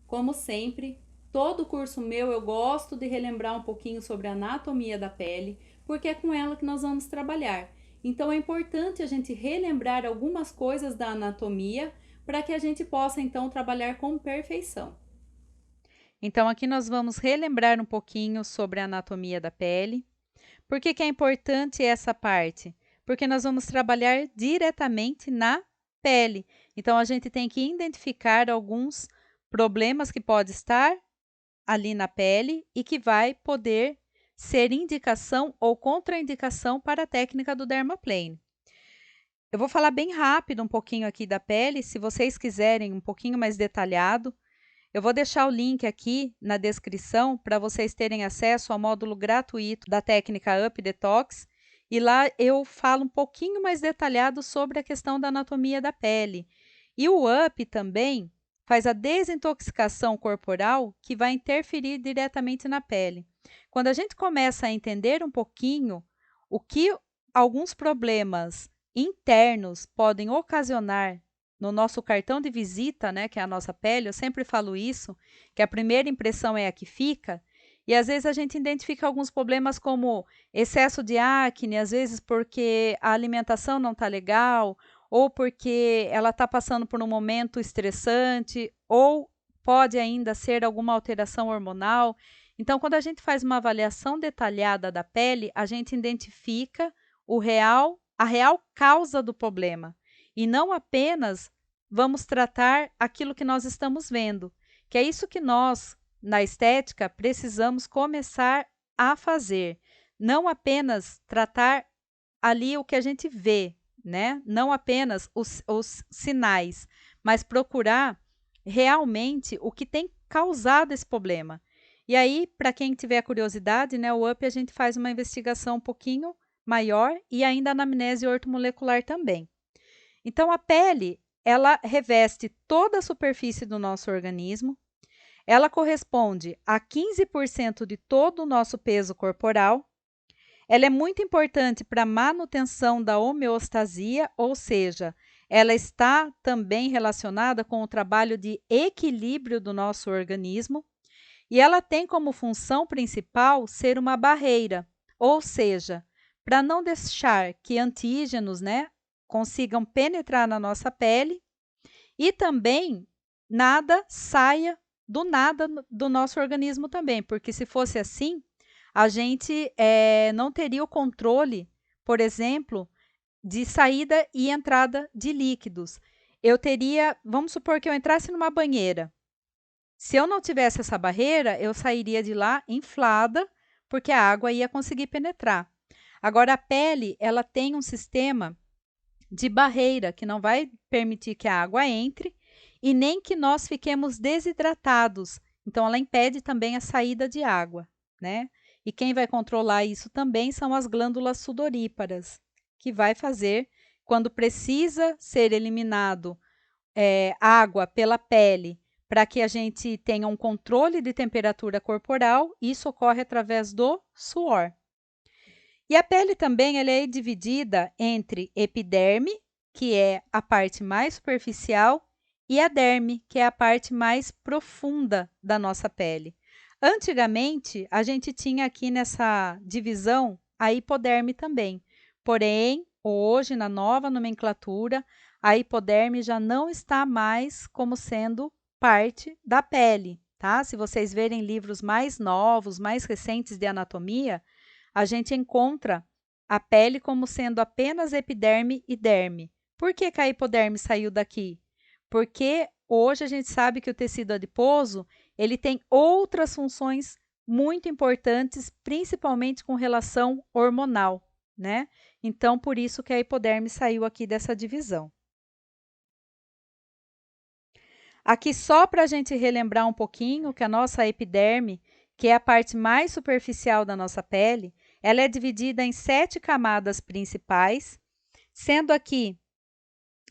Como sempre, todo curso meu eu gosto de relembrar um pouquinho sobre a anatomia da pele, porque é com ela que nós vamos trabalhar. Então é importante a gente relembrar algumas coisas da anatomia para que a gente possa então trabalhar com perfeição. Então, aqui nós vamos relembrar um pouquinho sobre a anatomia da pele. Por que que é importante essa parte? Porque nós vamos trabalhar diretamente na pele. Então, a gente tem que identificar alguns problemas que pode estar ali na pele e que vai poder ser indicação ou contraindicação para a técnica do dermaplane. Eu vou falar bem rápido um pouquinho aqui da pele, se vocês quiserem um pouquinho mais detalhado, eu vou deixar o link aqui na descrição para vocês terem acesso ao módulo gratuito da técnica Up Detox. E lá eu falo um pouquinho mais detalhado sobre a questão da anatomia da pele. E o Up também faz a desintoxicação corporal que vai interferir diretamente na pele. Quando a gente começa a entender um pouquinho o que alguns problemas internos podem ocasionar no nosso cartão de visita, né, que é a nossa pele, eu sempre falo isso, que a primeira impressão é a que fica, e às vezes a gente identifica alguns problemas como excesso de acne, às vezes porque a alimentação não está legal, ou porque ela está passando por um momento estressante, ou pode ainda ser alguma alteração hormonal. Então, quando a gente faz uma avaliação detalhada da pele, a gente identifica a real causa do problema e não apenas vamos tratar aquilo que nós estamos vendo, que é isso que nós, na estética, precisamos começar a fazer. Não apenas tratar ali o que a gente vê, né? Não apenas os sinais, mas procurar realmente o que tem causado esse problema. E aí, para quem tiver curiosidade, né, o UP a gente faz uma investigação um pouquinho maior e ainda a anamnese ortomolecular também. Então, a pele, ela reveste toda a superfície do nosso organismo, ela corresponde a 15% de todo o nosso peso corporal, ela é muito importante para a manutenção da homeostasia, ou seja, ela está também relacionada com o trabalho de equilíbrio do nosso organismo, e ela tem como função principal ser uma barreira, ou seja, para não deixar que antígenos, né, consigam penetrar na nossa pele e também nada saia do nada do nosso organismo também, porque se fosse assim, a gente não teria o controle, por exemplo, de saída e entrada de líquidos. Eu teria, vamos supor que eu entrasse numa banheira. Se eu não tivesse essa barreira, eu sairia de lá inflada, porque a água ia conseguir penetrar. Agora, a pele, ela tem um sistema de barreira que não vai permitir que a água entre e nem que nós fiquemos desidratados. Então, ela impede também a saída de água, né? E quem vai controlar isso também são as glândulas sudoríparas, que vai fazer, quando precisa ser eliminado água pela pele, para que a gente tenha um controle de temperatura corporal, isso ocorre através do suor. E a pele também ela é dividida entre epiderme, que é a parte mais superficial, e a derme, que é a parte mais profunda da nossa pele. Antigamente, a gente tinha aqui nessa divisão a hipoderme também. Porém, hoje, na nova nomenclatura, a hipoderme já não está mais como sendo parte da pele, tá? Se vocês verem livros mais novos, mais recentes de anatomia, a gente encontra a pele como sendo apenas epiderme e derme. Por que que a hipoderme saiu daqui? Porque hoje a gente sabe que o tecido adiposo ele tem outras funções muito importantes, principalmente com relação hormonal, né? Então, por isso que a hipoderme saiu aqui dessa divisão. Aqui só para a gente relembrar um pouquinho que a nossa epiderme, que é a parte mais superficial da nossa pele, ela é dividida em 7 camadas principais, sendo aqui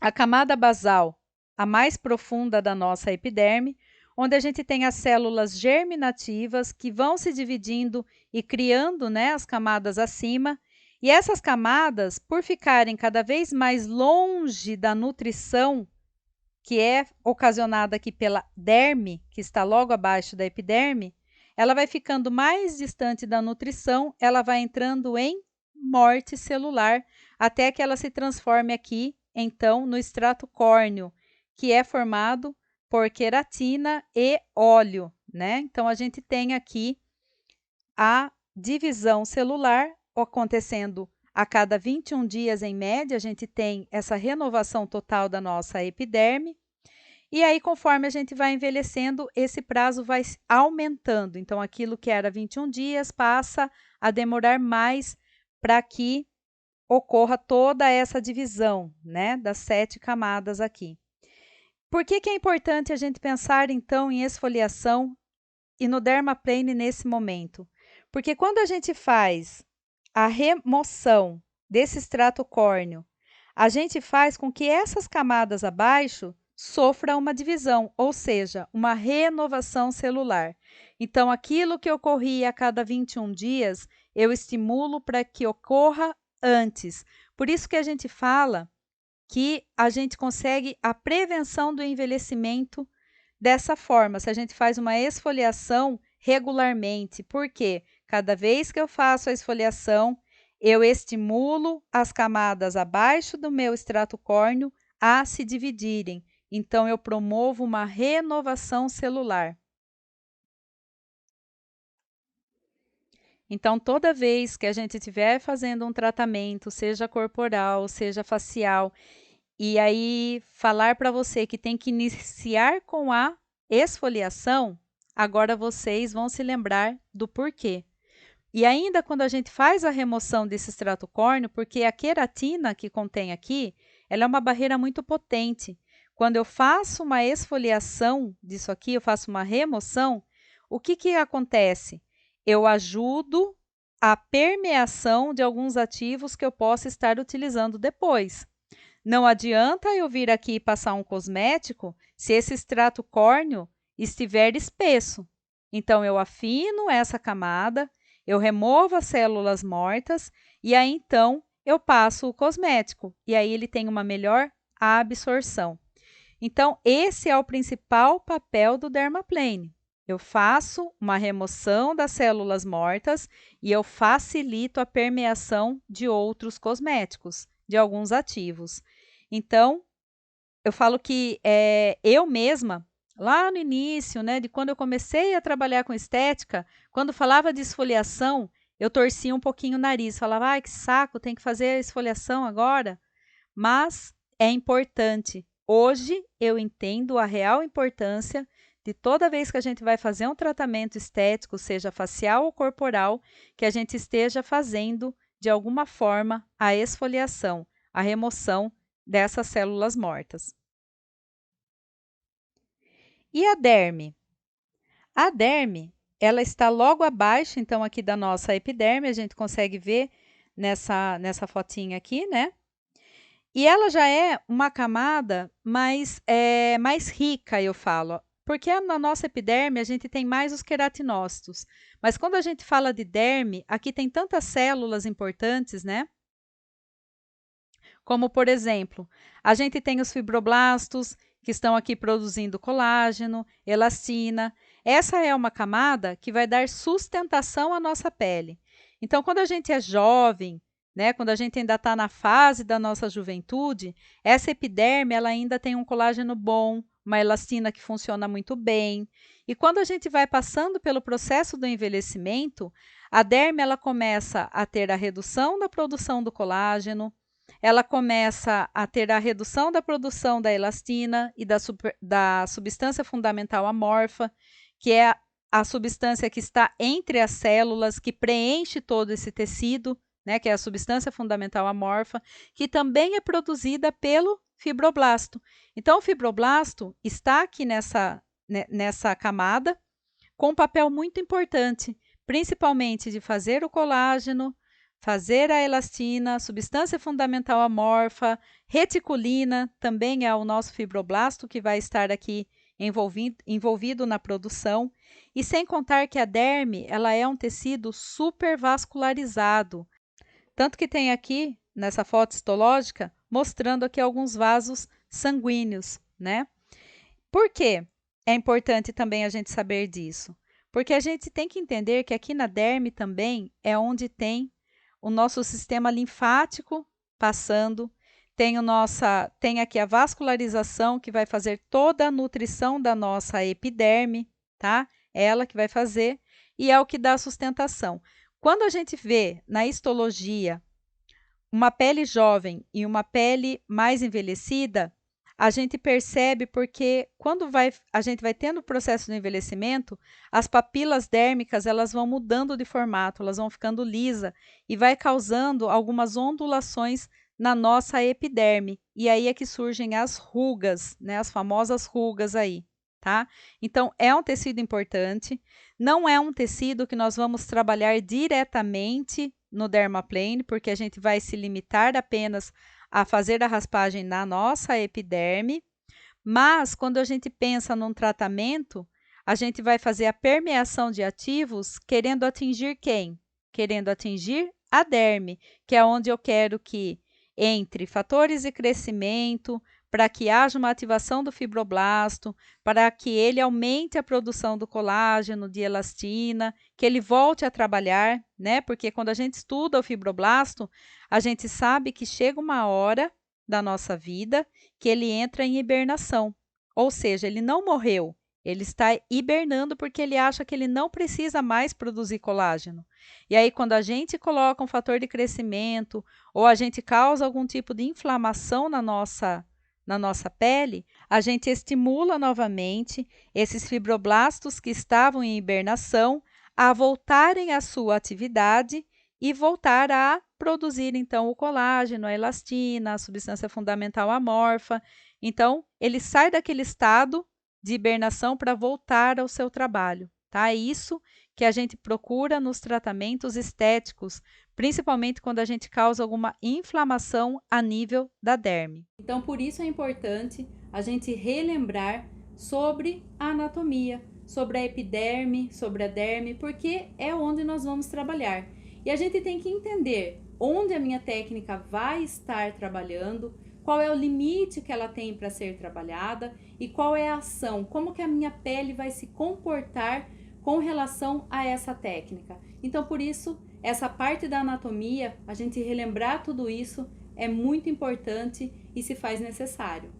a camada basal a mais profunda da nossa epiderme, onde a gente tem as células germinativas que vão se dividindo e criando, né, as camadas acima. E essas camadas, por ficarem cada vez mais longe da nutrição que é ocasionada aqui pela derme, que está logo abaixo da epiderme, ela vai ficando mais distante da nutrição, ela vai entrando em morte celular, até que ela se transforme aqui, então, no extrato córneo, que é formado por queratina e óleo, né? Então, a gente tem aqui a divisão celular acontecendo a cada 21 dias, em média, a gente tem essa renovação total da nossa epiderme. E aí, conforme a gente vai envelhecendo, esse prazo vai aumentando. Então, aquilo que era 21 dias passa a demorar mais para que ocorra toda essa divisão, né, das 7 camadas aqui. Por que que é importante a gente pensar, então, em esfoliação e no dermaplane nesse momento? Porque quando a gente faz a remoção desse extrato córneo, a gente faz com que essas camadas abaixo sofram uma divisão, ou seja, uma renovação celular. Então, aquilo que ocorria a cada 21 dias, eu estimulo para que ocorra antes. Por isso que a gente fala que a gente consegue a prevenção do envelhecimento dessa forma, se a gente faz uma esfoliação regularmente. Por quê? Cada vez que eu faço a esfoliação, eu estimulo as camadas abaixo do meu extrato córneo a se dividirem. Então, eu promovo uma renovação celular. Então, toda vez que a gente estiver fazendo um tratamento, seja corporal, seja facial, e aí falar para você que tem que iniciar com a esfoliação, agora vocês vão se lembrar do porquê. E ainda quando a gente faz a remoção desse extrato córneo, porque a queratina que contém aqui, ela é uma barreira muito potente. Quando eu faço uma esfoliação disso aqui, eu faço uma remoção, o que que acontece? Eu ajudo a permeação de alguns ativos que eu possa estar utilizando depois. Não adianta eu vir aqui e passar um cosmético se esse extrato córneo estiver espesso. Então, eu afino essa camada, eu removo as células mortas e aí, então, eu passo o cosmético. E aí, ele tem uma melhor absorção. Então, esse é o principal papel do dermaplane. Eu faço uma remoção das células mortas e eu facilito a permeação de outros cosméticos, de alguns ativos. Então, eu falo que eu mesma, lá no início, né, de quando eu comecei a trabalhar com estética, quando falava de esfoliação, eu torcia um pouquinho o nariz, falava, ai, que saco, tem que fazer a esfoliação agora. Mas é importante. Hoje eu entendo a real importância de toda vez que a gente vai fazer um tratamento estético, seja facial ou corporal, que a gente esteja fazendo, de alguma forma, a esfoliação, a remoção dessas células mortas. E a derme? A derme, ela está logo abaixo, então, aqui da nossa epiderme, a gente consegue ver nessa fotinha aqui, né? E ela já é uma camada mais rica, eu falo, porque na nossa epiderme a gente tem mais os queratinócitos. Mas quando a gente fala de derme, aqui tem tantas células importantes, né? Como, por exemplo, a gente tem os fibroblastos, que estão aqui produzindo colágeno, elastina. Essa é uma camada que vai dar sustentação à nossa pele. Então, quando a gente é jovem, né, quando a gente ainda está na fase da nossa juventude, essa epiderme ela ainda tem um colágeno bom, uma elastina que funciona muito bem. E quando a gente vai passando pelo processo do envelhecimento, a derme ela começa a ter a redução da produção do colágeno, ela começa a ter a redução da produção da elastina e da substância fundamental amorfa, que é a substância que está entre as células, que preenche todo esse tecido, né, que é a substância fundamental amorfa, que também é produzida pelo fibroblasto. Então, o fibroblasto está aqui nessa camada, com um papel muito importante, principalmente de fazer o colágeno, fazer a elastina, substância fundamental amorfa, reticulina, também é o nosso fibroblasto que vai estar aqui envolvido na produção. E sem contar que a derme, ela é um tecido supervascularizado. Tanto que tem aqui, nessa foto histológica, mostrando aqui alguns vasos sanguíneos, né? Por quê? É importante também a gente saber disso, porque a gente tem que entender que aqui na derme também é onde tem o nosso sistema linfático passando, tem aqui a vascularização que vai fazer toda a nutrição da nossa epiderme, tá? É ela que vai fazer e é o que dá a sustentação. Quando a gente vê na histologia uma pele jovem e uma pele mais envelhecida, a gente percebe porque quando a gente vai tendo o processo do envelhecimento, as papilas dérmicas elas vão mudando de formato, elas vão ficando lisa e vai causando algumas ondulações na nossa epiderme. E aí é que surgem as rugas, né? As famosas rugas aí, tá? Então, é um tecido importante, não é um tecido que nós vamos trabalhar diretamente no dermaplane, porque a gente vai se limitar apenas a fazer a raspagem na nossa epiderme, mas quando a gente pensa num tratamento, a gente vai fazer a permeação de ativos querendo atingir quem? Querendo atingir a derme, que é onde eu quero que entre fatores de crescimento, para que haja uma ativação do fibroblasto, para que ele aumente a produção do colágeno, de elastina, que ele volte a trabalhar, né? Porque quando a gente estuda o fibroblasto, a gente sabe que chega uma hora da nossa vida que ele entra em hibernação, ou seja, ele não morreu, ele está hibernando porque ele acha que ele não precisa mais produzir colágeno. E aí, quando a gente coloca um fator de crescimento ou a gente causa algum tipo de inflamação na nossa pele, a gente estimula novamente esses fibroblastos que estavam em hibernação a voltarem à sua atividade e voltar a produzir, então, o colágeno, a elastina, a substância fundamental amorfa. Então, ele sai daquele estado de hibernação para voltar ao seu trabalho, tá? É isso que a gente procura nos tratamentos estéticos, principalmente quando a gente causa alguma inflamação a nível da derme. Então, por isso é importante a gente relembrar sobre a anatomia, sobre a epiderme, sobre a derme, porque é onde nós vamos trabalhar. E a gente tem que entender onde a minha técnica vai estar trabalhando, qual é o limite que ela tem para ser trabalhada e qual é a ação, como que a minha pele vai se comportar com relação a essa técnica. Então, por isso, essa parte da anatomia, a gente relembrar tudo isso é muito importante e se faz necessário.